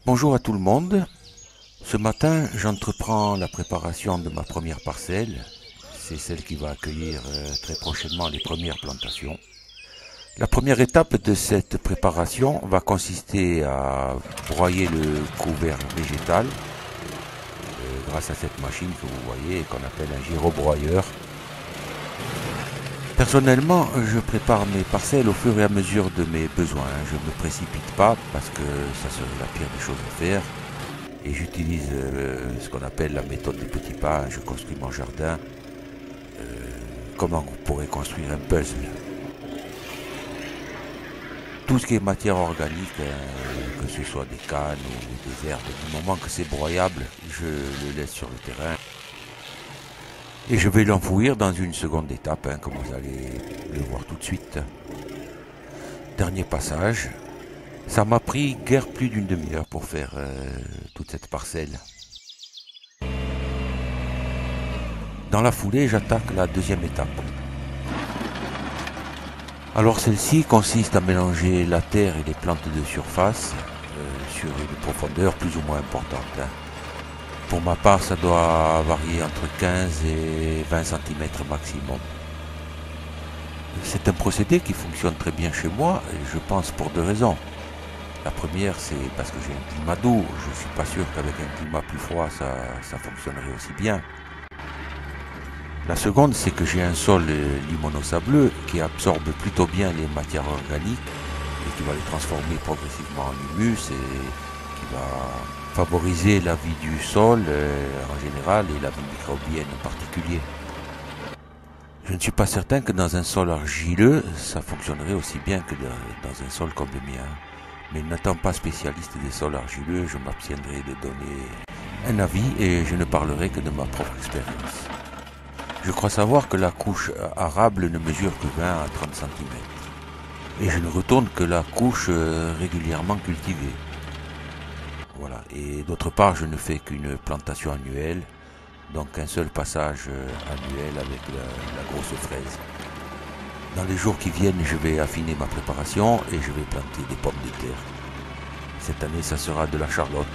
Bonjour à tout le monde. Ce matin, j'entreprends la préparation de ma première parcelle. C'est celle qui va accueillir très prochainement les premières plantations. La première étape de cette préparation va consister à broyer le couvert végétal grâce à cette machine que vous voyez qu'on appelle un gyrobroyeur. Personnellement, je prépare mes parcelles au fur et à mesure de mes besoins. Je ne me précipite pas parce que ça serait la pire des choses à faire. Et j'utilise ce qu'on appelle la méthode des petits pas. Je construis mon jardin comme on pourrait construire un puzzle. Tout ce qui est matière organique, que ce soit des cannes ou des herbes, du moment que c'est broyable, je le laisse sur le terrain. Et je vais l'enfouir dans une seconde étape, comme vous allez le voir tout de suite. Dernier passage. Ça m'a pris guère plus d'une demi-heure pour faire toute cette parcelle. Dans la foulée, j'attaque la deuxième étape. Alors celle-ci consiste à mélanger la terre et les plantes de surface sur une profondeur plus ou moins importante. Pour ma part, ça doit varier entre 15 et 20 cm maximum. C'est un procédé qui fonctionne très bien chez moi, et je pense pour deux raisons. La première, c'est parce que j'ai un climat doux. Je ne suis pas sûr qu'avec un climat plus froid, ça fonctionnerait aussi bien. La seconde, c'est que j'ai un sol limono-sableux qui absorbe plutôt bien les matières organiques et qui va les transformer progressivement en humus et qui va favoriser la vie du sol en général et la vie microbienne en particulier. Je ne suis pas certain que dans un sol argileux, ça fonctionnerait aussi bien que dans un sol comme le mien. Mais n'étant pas spécialiste des sols argileux, je m'abstiendrai de donner un avis et je ne parlerai que de ma propre expérience. Je crois savoir que la couche arable ne mesure que 20 à 30 cm. Et je ne retourne que la couche régulièrement cultivée. Voilà. Et d'autre part, je ne fais qu'une plantation annuelle, donc un seul passage annuel avec la grosse fraise. Dans les jours qui viennent, je vais affiner ma préparation et je vais planter des pommes de terre. Cette année, ça sera de la charlotte.